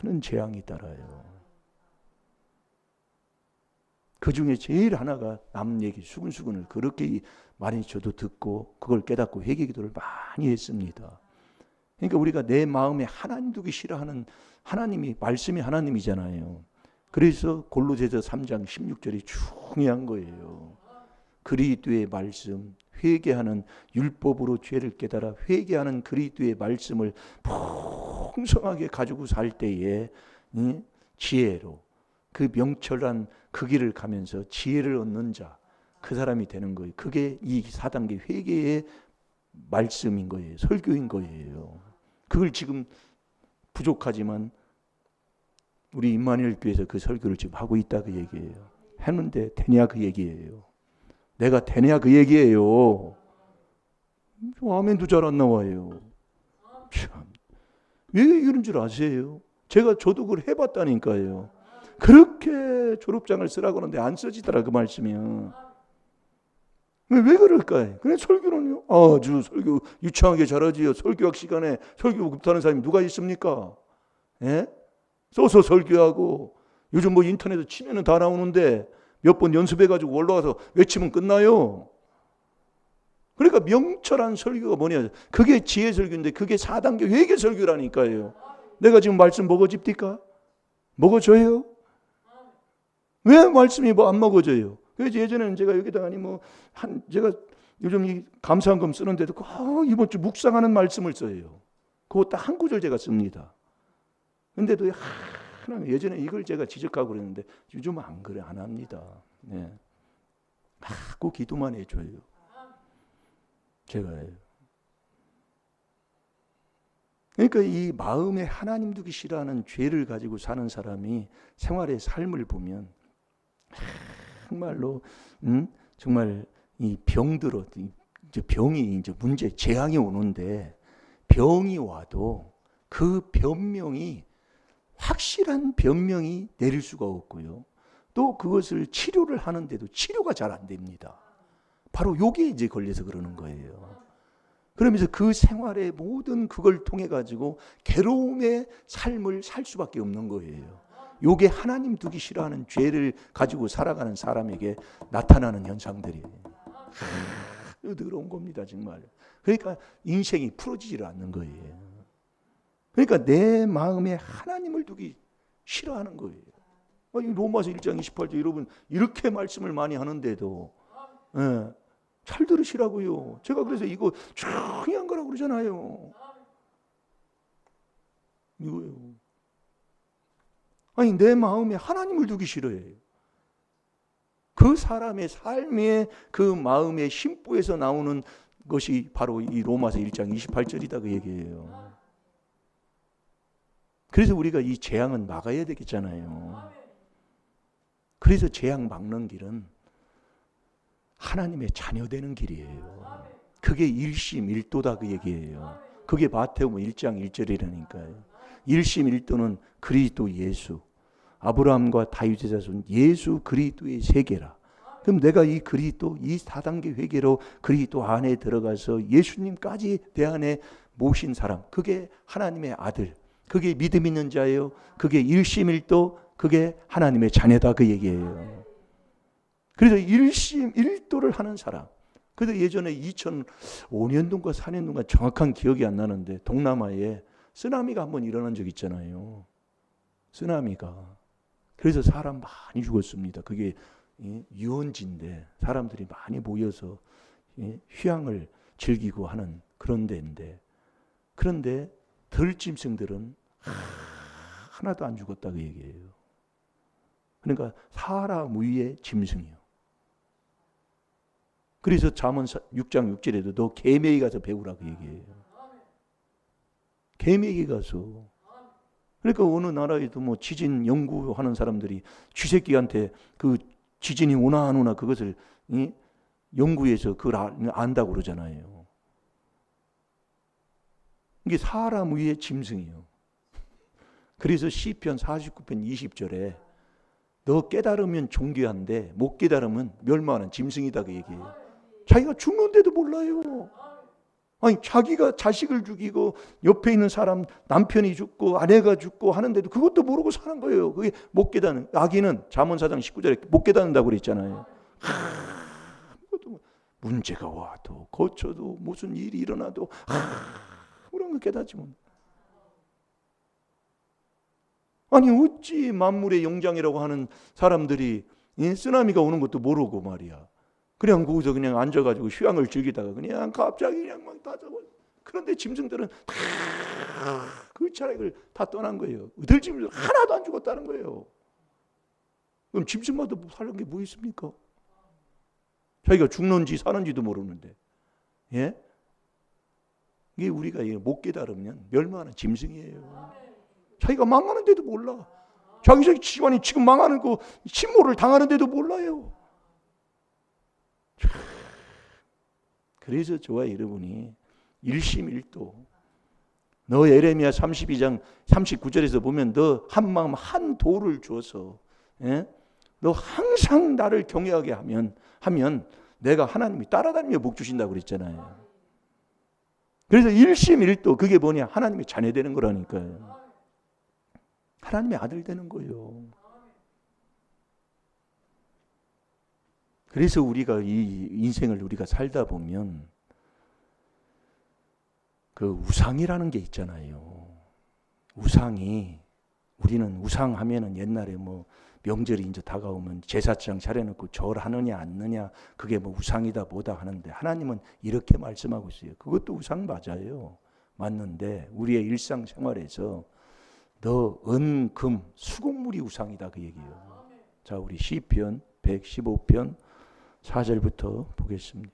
많은 재앙이 따라요. 그 중에 제일 하나가 남 얘기 수근수근을 그렇게 많이 저도 듣고 그걸 깨닫고 회개기도를 많이 했습니다. 그러니까 우리가 내 마음에 하나님 두기 싫어하는 하나님이 말씀이 하나님이잖아요. 그래서 골로새서 3장 16절이 중요한 거예요. 그리스도의 말씀, 회개하는 율법으로 죄를 깨달아 회개하는 그리스도의 말씀을 풍성하게 가지고 살 때에 지혜로 그 명철한 그 길을 가면서 지혜를 얻는 자, 그 사람이 되는 거예요. 그게 이 4단계 회개의 말씀인 거예요. 설교인 거예요. 그걸 지금 부족하지만 우리 임마누엘 교회에서 그 설교를 지금 하고 있다 그 얘기예요. 했는데 되냐 그 얘기예요. 내가 되냐 그 얘기예요. 아멘도 잘 안 나와요. 참. 왜 이런 줄 아세요? 저도 그걸 해봤다니까요. 그렇게 졸업장을 쓰라고 하는데 안 써지더라 그 말씀이요. 왜 그럴까요? 그래 설교는요. 아주 설교 유창하게 잘하지요. 설교학 시간에 설교 못하는 사람이 누가 있습니까? 예? 써서 설교하고 요즘 뭐 인터넷에 치면은 다 나오는데 몇 번 연습해가지고 올라가서 외치면 끝나요. 그러니까 명철한 설교가 뭐냐? 그게 지혜 설교인데 그게 4단계 회개 설교라니까요. 내가 지금 말씀 먹어집니까? 먹어줘요? 왜 말씀이 뭐 안 먹어져요? 그래서 예전에는 제가 여기다가 제가 요즘 이 감사한금 쓰는데도 이번 주 묵상하는 말씀을 써요. 그거 딱 한 구절 제가 씁니다. 근데도 예전에 이걸 제가 지적하고 그랬는데 요즘은 안 그래, 안 합니다. 네. 자꾸 기도만 해줘요. 제가요. 그러니까 이 마음에 하나님 두기 싫어하는 죄를 가지고 사는 사람이 생활의 삶을 보면 정말로 정말 이 병들어 이제 병이 이제 문제 재앙이 오는데 병이 와도 그 변명이 확실한 변명이 내릴 수가 없고요. 또 그것을 치료를 하는데도 치료가 잘 안 됩니다. 바로 요게 이제 걸려서 그러는 거예요. 그러면서 그 생활의 모든 그걸 통해 가지고 괴로움의 삶을 살 수밖에 없는 거예요. 요게 하나님 두기 싫어하는 죄를 가지고 살아가는 사람에게 나타나는 현상들이에요. 더러운 겁니다, 정말. 그러니까 인생이 풀어지질 않는 거예요. 그러니까 내 마음에 하나님을 두기 싫어하는 거예요. 아니, 로마서 1장 28절 여러분 이렇게 말씀을 많이 하는데도 예, 잘 들으시라고요. 제가 그래서 이거 중요한 거라고 그러잖아요. 이거요. 아니 내 마음에 하나님을 두기 싫어해요. 그 사람의 삶의 그 마음의 심보에서 나오는 것이 바로 이 로마서 1장 28절이다 그 얘기예요. 그래서 우리가 이 재앙은 막아야 되겠잖아요. 그래서 재앙 막는 길은 하나님의 자녀 되는 길이에요. 그게 일심일도다 그 얘기예요. 그게 마태복음 1장 1절이라니까요. 일심일도는 그리스도 예수, 아브라함과 다윗의 자손 예수 그리스도의 세계라. 그럼 내가 이 그리스도 이 4단계 회개로 그리스도 안에 들어가서 예수님까지 내 안에 모신 사람, 그게 하나님의 아들, 그게 믿음 있는 자예요. 그게 일심일도, 그게 하나님의 자녀다 그 얘기예요. 그래서 일심일도를 하는 사람. 그래서 예전에 2005년도인가 4년도인가 정확한 기억이 안 나는데 동남아에 쓰나미가 한번 일어난 적 있잖아요. 쓰나미가. 그래서 사람 많이 죽었습니다. 그게 유원지인데 사람들이 많이 모여서 휴양을 즐기고 하는 그런 데인데, 그런데 들짐승들은 하나도 안 죽었다 그 얘기예요. 그러니까 사람 위에 짐승이요. 그래서 잠언 6장 6절에도 너 개미에게 가서 배우라 그 얘기예요. 개미에게 가서. 그러니까 어느 나라에도 뭐 지진 연구하는 사람들이 쥐새끼한테 그 지진이 오나 안 오나 그것을 연구해서 그걸 안다고 그러잖아요. 이게 사람 위에 짐승이요. 그래서 시편 49편 20절에 너 깨달으면 존귀한데 못 깨달으면 멸망하는 짐승이다 그 얘기예요. 자기가 죽는데도 몰라요. 아니 자기가 자식을 죽이고 옆에 있는 사람 남편이 죽고 아내가 죽고 하는데도 그것도 모르고 사는 거예요. 그게 못 깨닫는. 아기는 잠언 4장 19절에 못 깨닫는다고 그랬잖아요. 문제가 와도 고쳐도 무슨 일이 일어나도 그런 거 깨닫지 못. 아니 어찌 만물의 영장이라고 하는 사람들이 쓰나미가 오는 것도 모르고 말이야. 그냥 거기서 그냥 앉아가지고 휴양을 즐기다가 그냥 갑자기 그냥 막 다 잡아. 그런데 짐승들은 그 차례를 다 떠난 거예요. 들짐승들 하나도 안 죽었다는 거예요. 그럼 짐승마다 사는 게 뭐 있습니까? 자기가 죽는지 사는지도 모르는데, 예? 이게 우리가 못 깨달으면 멸망하는 짐승이에요. 자기가 망하는데도 몰라. 자기 집안이 지금 망하는 거 침몰을 당하는데도 몰라요. 그래서 저와 여러분이 일심일도. 너 에레미야 32장 39절에서 보면 너 한 마음 한 도를 주어서, 예? 너 항상 나를 경외하게 하면 내가 하나님이 따라다니며 복 주신다고 그랬잖아요. 그래서 일심일도 그게 뭐냐? 하나님의 자녀 되는 거라니까요. 하나님의 아들 되는 거예요. 그래서 우리가 이 인생을 우리가 살다 보면 그 우상이라는 게 있잖아요. 우상이, 우리는 우상 하면은 옛날에 뭐 명절이 이제 다가오면 제사장 차려놓고 절하느냐 않느냐 그게 뭐 우상이다 뭐다 하는데 하나님은 이렇게 말씀하고 있어요. 그것도 우상 맞아요. 맞는데 우리의 일상생활에서 너 은, 금, 수곡물이 우상이다 그 얘기예요. 자, 우리 시편 115편 4절부터 보겠습니다.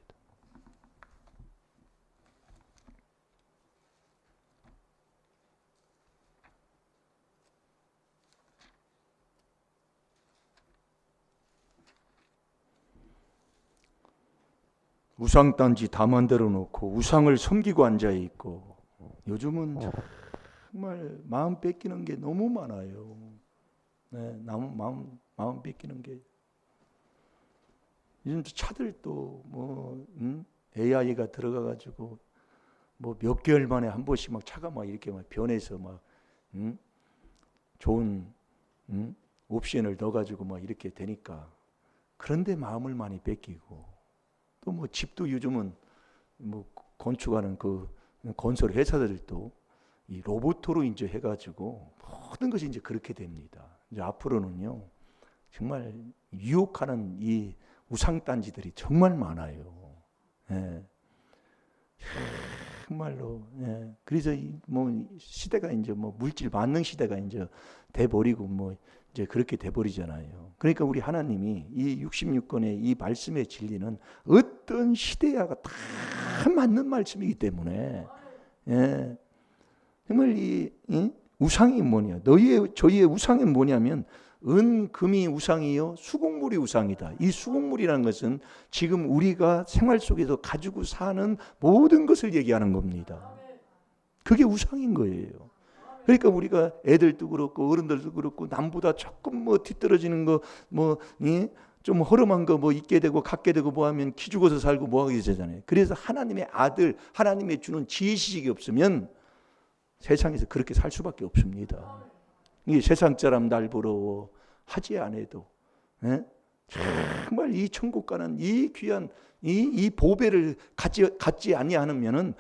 우상단지 다 만들어 놓고 우상을 섬기고 앉아 있고, 요즘은 정말 마음 뺏기는 게 너무 많아요. 네, 마음 뺏기는 게. 요즘 차들도 뭐 AI가 들어가가지고 뭐 몇 개월 만에 한 번씩 막 차가 막 이렇게 막 변해서 막 좋은 옵션을 넣어가지고 막 이렇게 되니까 그런데 마음을 많이 뺏기고, 또 뭐 집도 요즘은 뭐 건축하는 그 건설 회사들도 이 로봇으로 이제 해가지고 모든 것이 이제 그렇게 됩니다. 이제 앞으로는요 정말 유혹하는 이 우상단지들이 정말 많아요. 예. 정말로. 예. 그래서 뭐 시대가 이제 뭐 물질 만능 시대가 이제 돼 버리고 뭐 이제 그렇게 돼 버리잖아요. 그러니까 우리 하나님이 이 66권의 이 말씀의 진리는 어떤 시대야가 다 맞는 말씀이기 때문에, 예. 정말 이 우상이 뭐냐? 저희의 우상이 뭐냐면 은, 금이 우상이요, 수곡물이 우상이다. 이 수곡물이라는 것은 지금 우리가 생활 속에서 가지고 사는 모든 것을 얘기하는 겁니다. 그게 우상인 거예요. 그러니까 우리가 애들도 그렇고 어른들도 그렇고 남보다 조금 뭐 뒤떨어지는 거 뭐 좀 허름한 거 뭐 있게 되고 갖게 되고 뭐 하면 기죽어서 살고 뭐 하게 되잖아요. 그래서 하나님의 아들, 하나님의 주는 지식이 없으면 세상에서 그렇게 살 수밖에 없습니다. 이 세상 사람 날 부러워 하지 않아도, 예? 정말 이 천국 가는 이 귀한 이 보배를 갖지 아니하면은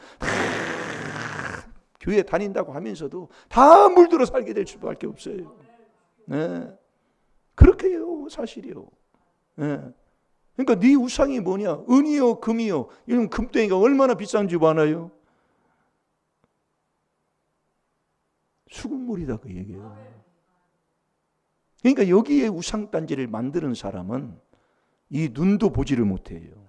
교회 다닌다고 하면서도 다 물들어 살게 될 수밖에 없어요. 예. 그렇게 해요, 사실이요. 예. 그러니까 네 우상이 뭐냐? 은이요, 금이요. 이런 금덩이가 얼마나 비싼 줄 아나요? 수국물이다 그 얘기예요. 그러니까 여기에 우상단지를 만드는 사람은 이 눈도 보지를 못해요.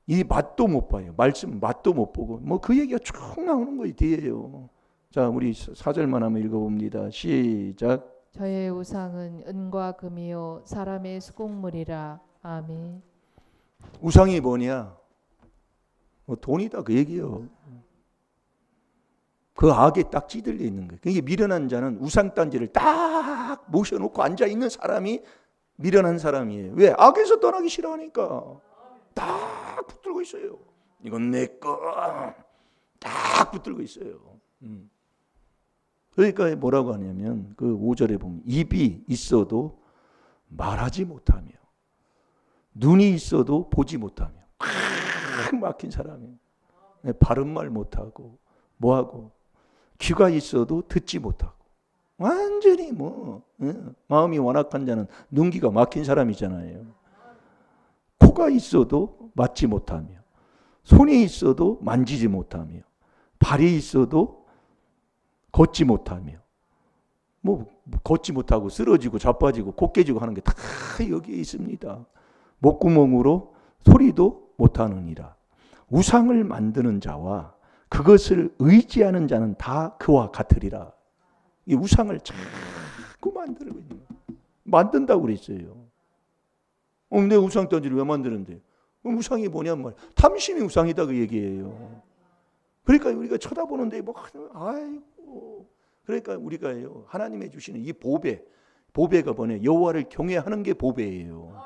이 맛도 못 봐요. 말씀 맛도 못 보고 뭐 그 얘기가 쭉 나오는 거예요. 뒤에요. 자, 우리 4절만 한번 읽어봅니다. 시작. 저의 우상은 은과 금이요 사람의 수곡물이라. 아멘. 우상이 뭐냐? 뭐 돈이다 그 얘기예요. 그 악에 딱 찌들려 있는 거예요. 그러니까 미련한 자는 우상단지를 딱 모셔놓고 앉아있는 사람이 미련한 사람이에요. 왜? 악에서 떠나기 싫어하니까 딱 붙들고 있어요. 이건 내 거. 딱 붙들고 있어요. 그러니까 뭐라고 하냐면 그 5절에 보면 입이 있어도 말하지 못하며 눈이 있어도 보지 못하며 꽉 막힌 사람이에요. 바른 말 못하고 뭐하고 귀가 있어도 듣지 못하고 완전히 뭐 마음이 완악한 자는 눈기가 막힌 사람이잖아요. 코가 있어도 맞지 못하며 손이 있어도 만지지 못하며 발이 있어도 걷지 못하며 뭐 걷지 못하고 쓰러지고 자빠지고 코 깨지고 하는 게 다 여기에 있습니다. 목구멍으로 소리도 못하느니라. 우상을 만드는 자와 그것을 의지하는 자는 다 그와 같으리라. 이 우상을 자꾸 만들고 있는 거예요. 만든다고 그랬어요. 내가 우상 던지를 왜 만드는데? 우상이 뭐냐 말. 탐심이 우상이다 그 얘기예요. 그러니까 우리가 쳐다보는데 뭐 아이고. 그러니까 우리가요 하나님의 주시는 이 보배가 뭐냐? 여호와를 경외하는 게 보배예요.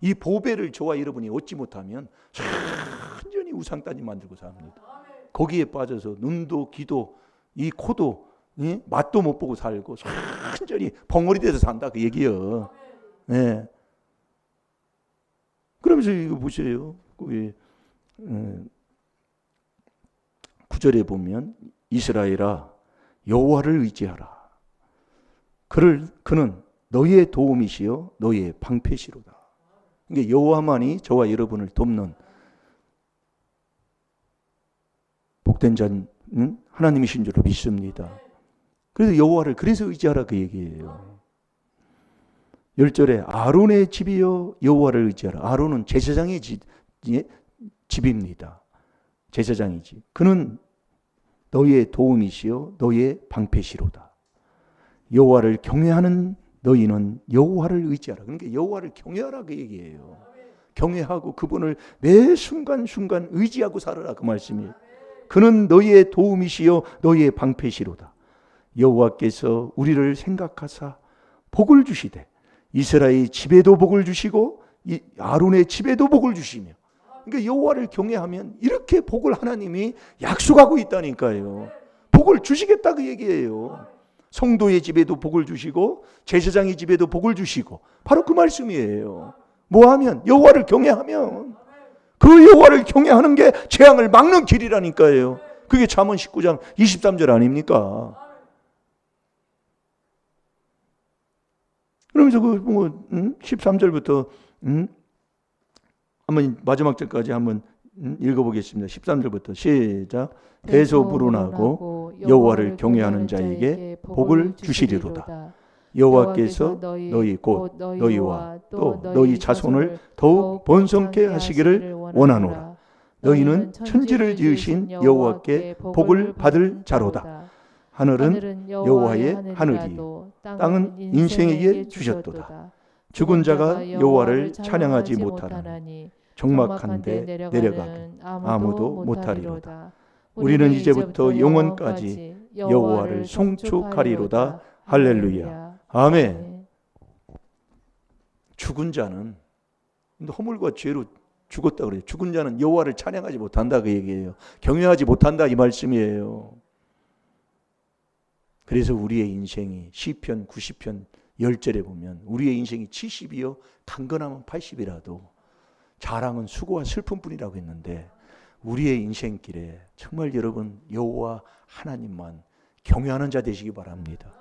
이 보배를 저와 여러분이 얻지 못하면 완전히 우상 단지 만들고 삽니다. 거기에 빠져서 눈도 귀도 이 코도 맛도 못 보고 살고 완전히 벙어리 돼서 산다 그 얘기예요. 네. 그러면서 이거 보세요. 9절에 보면 이스라엘아 여호와를 의지하라. 그는 너희의 도움이시요 너희의 방패시로다. 그러니까 여호와만이 저와 여러분을 돕는 복된 자는 하나님이신 줄로 믿습니다. 그래서 여호와를 그래서 의지하라 그 얘기예요. 10절에 아론의 집이여 여호와를 의지하라. 아론은 제사장의 집입니다. 제사장의 집. 그는 너희의 도움이시여 너희의 방패시로다. 여호와를 경외하는 너희는 여호와를 의지하라. 그러니까 여호와를 경외하라 그 얘기예요. 경외하고 그분을 매 순간순간 의지하고 살아라 그 말씀이에요. 그는 너희의 도움이시여 너희의 방패시로다. 여호와께서 우리를 생각하사 복을 주시되 이스라엘 집에도 복을 주시고 아론의 집에도 복을 주시며. 그러니까 여호와를 경외하면 이렇게 복을 하나님이 약속하고 있다니까요. 복을 주시겠다 그 얘기예요. 성도의 집에도 복을 주시고 제사장의 집에도 복을 주시고 바로 그 말씀이에요. 뭐하면? 여호와를 경외하면. 그 여호와를 경외하는 게 재앙을 막는 길이라니까요. 그게 잠언 19장 23절 아닙니까? 그러면서 13절부터 한번 마지막 절까지 한번 읽어보겠습니다. 13절부터 시작. 대소 불운하고 여호와를 경외하는 자에게 복을 주시리로다. 여호와께서 너희 곧 너희와 또 너희 자손을 더욱 번성케 하시기를 원하노라. 너희는 천지를 지으신 여호와께 복을 받을 자로다. 하늘은 여호와의 하늘이요 땅은 인생에게 주셨도다. 죽은 자가 여호와를 찬양하지 못하나니 적막한데 내려가긴 아무도 못하리로다. 우리는 이제부터 영원까지 여호와를 송축하리로다. 할렐루야. 아멘. 죽은 자는 허물과 죄로 죽었다 그래요. 죽은 자는 여호와를 찬양하지 못한다 그 얘기예요. 경외하지 못한다 이 말씀이에요. 그래서 우리의 인생이 시편 90편 10절에 보면 우리의 인생이 70이요 강건하면 80이라도 자랑은 수고와 슬픔뿐이라고 했는데 우리의 인생길에 정말 여러분 여호와 하나님만 경외하는 자 되시기 바랍니다.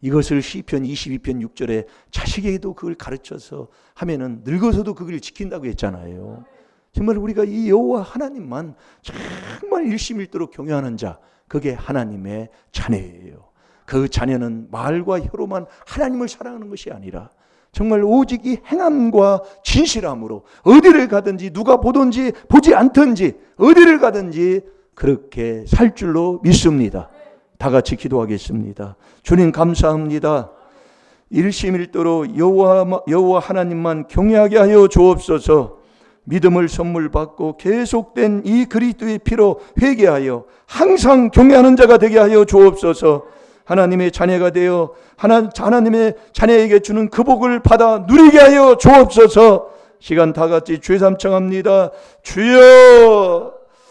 이것을 시편 22편 6절에 자식에게도 그걸 가르쳐서 하면은 늙어서도 그걸 지킨다고 했잖아요. 정말 우리가 이 여호와 하나님만 정말 일심일도록 경외하는 자, 그게 하나님의 자녀예요. 그 자녀는 말과 혀로만 하나님을 사랑하는 것이 아니라 정말 오직 이 행함과 진실함으로 어디를 가든지 누가 보든지 보지 않든지 어디를 가든지 그렇게 살 줄로 믿습니다. 다 같이 기도하겠습니다. 주님 감사합니다. 일심일도로 여호와 하나님만 경외하게 하여 주옵소서. 믿음을 선물 받고 계속된 이 그리스도의 피로 회개하여 항상 경외하는 자가 되게 하여 주옵소서. 하나님의 자녀가 되어 하나님의 자녀에게 주는 그 복을 받아 누리게 하여 주옵소서. 시간 다 같이 주의 삼청합니다. 주여